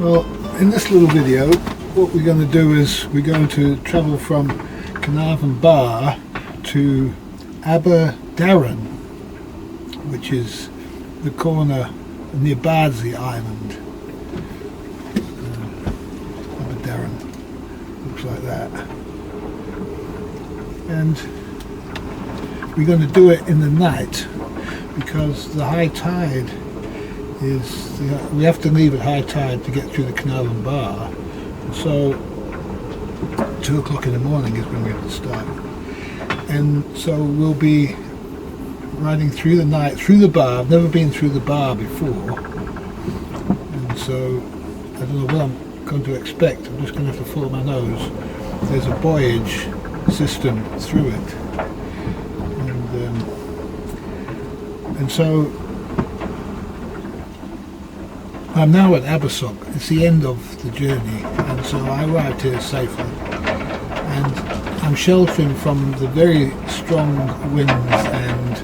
Well, in this little video, what we're going to do is we're going to travel from Caernarfon Bar to Aberdaron, which is the corner near Bardsey Island. Aberdaron looks like that, and we're going to do it in the night because the high tide is, we have to leave at high tide to get through the Caernarfon Bar, and so 2 o'clock in the morning is when we have to start, and so we'll be riding through the night through the bar. I've never been through the bar before, and so I don't know what I'm going to expect. I'm just going to have to follow my nose. There's a buoyage system through it, and so I'm now at Abersock. It's the end of the journey, and so I arrived here safely, and I'm sheltering from the very strong winds and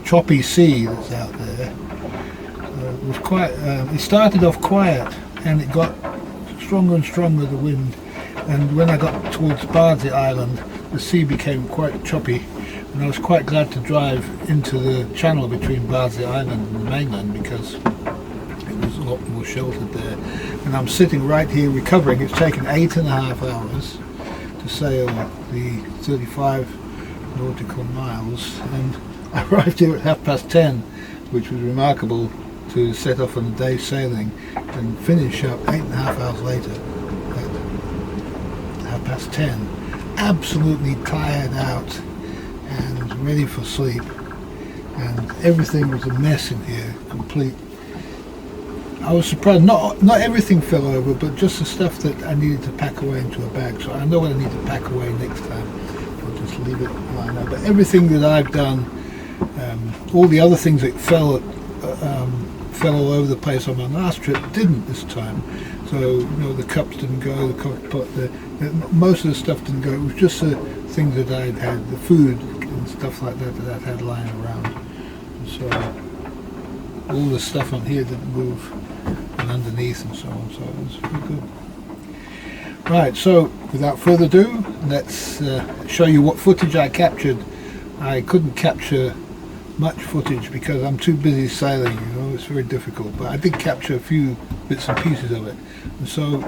choppy sea that's out there. It was quite. It started off quiet, and it got stronger and stronger, the wind. And when I got towards Bardsey Island, the sea became quite choppy, and I was quite glad to drive into the channel between Bardsey Island and the mainland because it was a lot more sheltered there. And I'm sitting right here recovering. It's taken 8.5 hours to sail the 35 nautical miles, and I arrived here at 10:30, which was remarkable to set off on a day's sailing and finish up 8.5 hours later at 10:30, absolutely tired out and ready for sleep, and everything was a mess in here, complete. I was surprised, not everything fell over, but just the stuff that I needed to pack away into a bag, so I know what I need to pack away next time. I'll just leave it lying there. But everything that I've done, all the other things that fell all over the place on my last trip didn't this time. So, you know, the cups didn't go, the coffee pot, most of the stuff didn't go. It was just the things that I'd had, the food and stuff like that I'd had lying around. And so all the stuff on here didn't move, and underneath and so on, so it was pretty good. Right, so without further ado, let's show you what footage I captured. I couldn't capture much footage because I'm too busy sailing, you know, it's very difficult, but I did capture a few bits and pieces of it, and so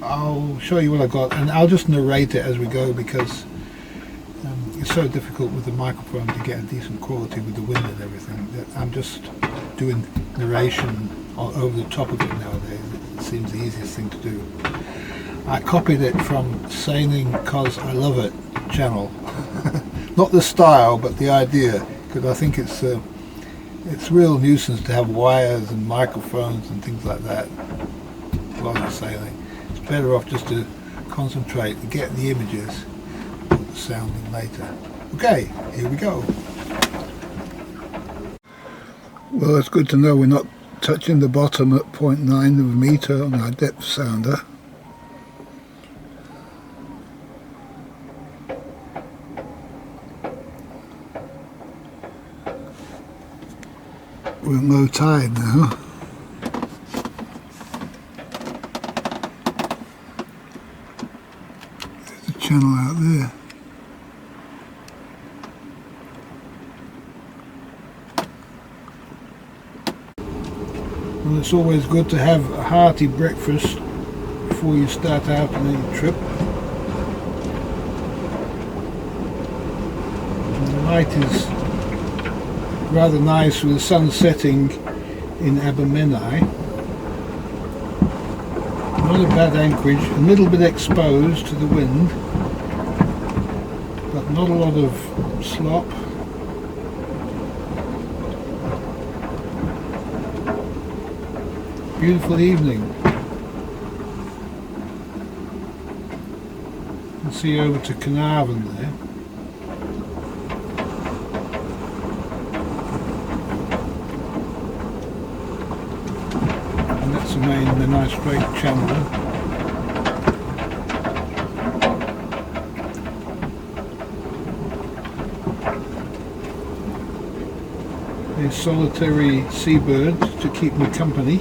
I'll show you what I got, and I'll just narrate it as we go because it's so difficult with the microphone to get a decent quality with the wind and everything that I'm just doing narration over the top of it nowadays. It seems the easiest thing to do. I copied it from Sailing Cause I Love It channel. Not the style, but the idea, because I think it's real nuisance to have wires and microphones and things like that while you're sailing. It's better off just to concentrate and get the images, put the sound in later. Okay, here we go. Well, it's good to know we're not touching the bottom at 0.9 of a metre on our depth sounder. We're low tide now. There's a channel out there. Well, it's always good to have a hearty breakfast before you start out on any trip. And the night is rather nice with the sun setting in Abermenai. Not a bad anchorage, a little bit exposed to the wind, but not a lot of slop. Beautiful evening. You can see over to Caernarfon there. The nice straight channel. A solitary seabird to keep me company.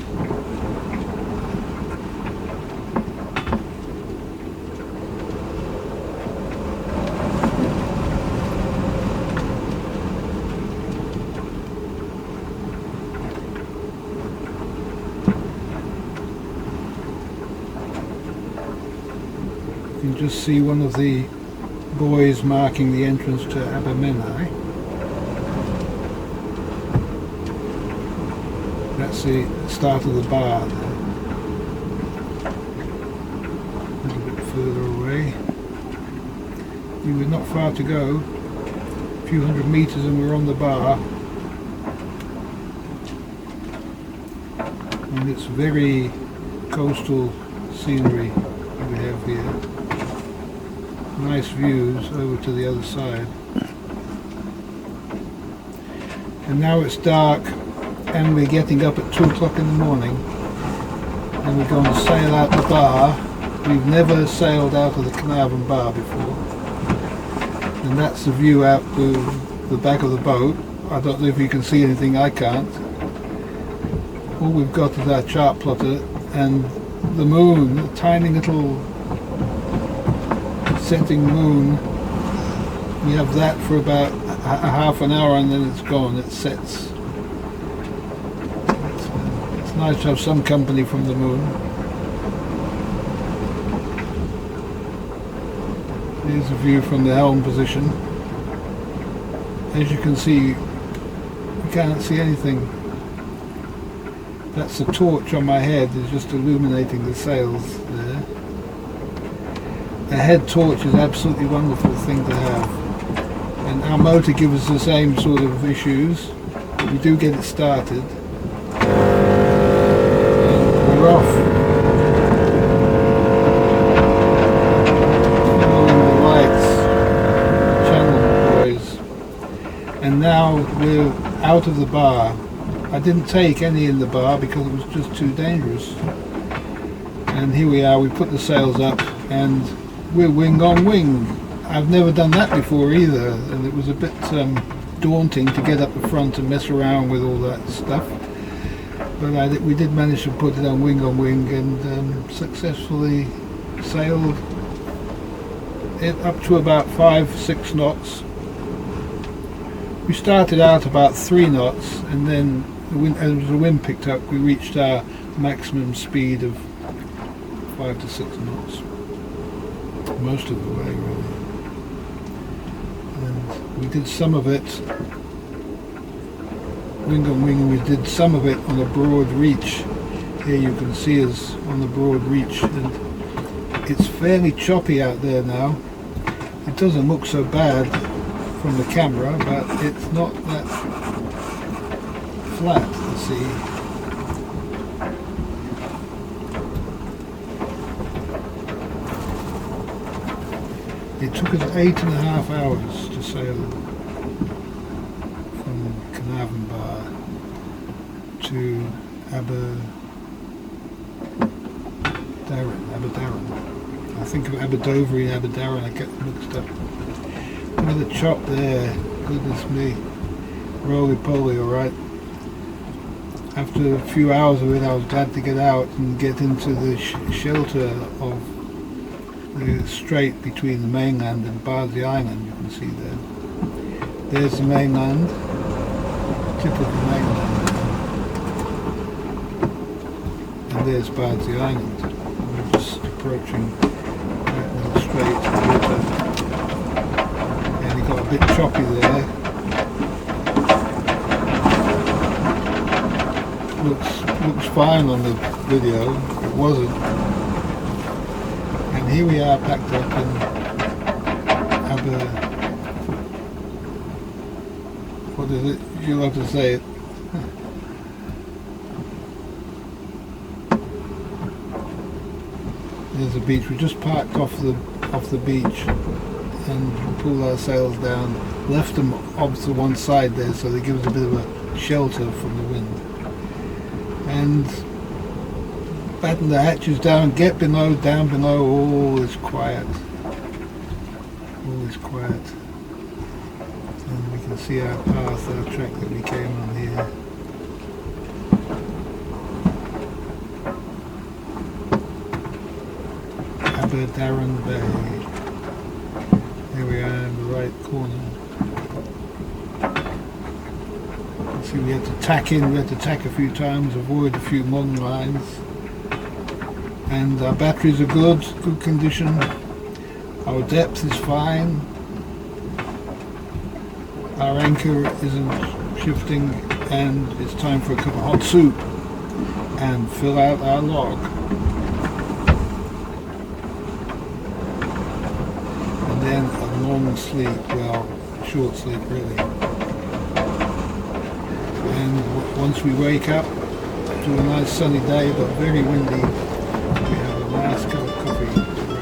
You can just see one of the buoys marking the entrance to Aberdaron. That's the start of the bar there. A little bit further away. We've not far to go. A few hundred metres and we're on the bar. And it's very coastal scenery we have here. Nice views over to the other side. And now it's dark and we're getting up at 2 o'clock in the morning and we're going to sail out the bar. We've never sailed out of the Caernarfon Bar before. And that's the view out to the back of the boat. I don't know if you can see anything, I can't. All we've got is our chart plotter and the moon, a tiny little setting moon. We have that for about a half an hour and then it's gone, it sets. It's nice to have some company from the moon. Here's a view from the helm position. As you can see, you can't see anything. That's the torch on my head, is just illuminating the sails there. A head torch is an absolutely wonderful thing to have. And our motor gives us the same sort of issues. But we do get it started. And we're off. Following the lights, channel boys. And now we're out of the bar. I didn't take any in the bar because it was just too dangerous. And here we are, we put the sails up and we're wing on wing. I've never done that before either, and it was a bit daunting to get up the front and mess around with all that stuff. But we did manage to put it on wing and successfully sailed it up to about 5-6 knots. We started out about 3 knots and then as the wind picked up we reached our maximum speed of 5 to 6 knots. Most of the way really. And we did some of it wing on wing and we did some of it on a broad reach. Here you can see us on the broad reach and it's fairly choppy out there now. It doesn't look so bad from the camera, but it's not that flat to see. It took us 8.5 hours to sail from Caernarfon Bar to Aberdaron. I think of Aberdover and Aberdaron, I get mixed up. Look at the chop there, goodness me. Roly-poly, alright. After a few hours of it, I was glad to get out and get into the shelter of the strait between the mainland and Bardsey Island, you can see there. There's the mainland, tip of the mainland. And there's Bardsey Island. We're just approaching that little strait. And it got a bit choppy there. Looks fine on the video, it wasn't. And here we are packed up in what is it? You'll have to say it. There's a beach. We just parked off the beach and pulled our sails down, left them off to one side there so they give us a bit of a shelter from the wind. And batten the hatches down, get below, down below, all is quiet. All is quiet. And we can see our path, our track that we came on here. Aberdaron Bay. Here we are in the right corner. See, we had to tack in, we had to tack a few times, avoid a few long lines. And our batteries are good condition. Our depth is fine. Our anchor isn't shifting, and it's time for a cup of hot soup and fill out our log. And then a long sleep, well, short sleep really. And once we wake up to a nice sunny day but very windy, we have a nice cup of coffee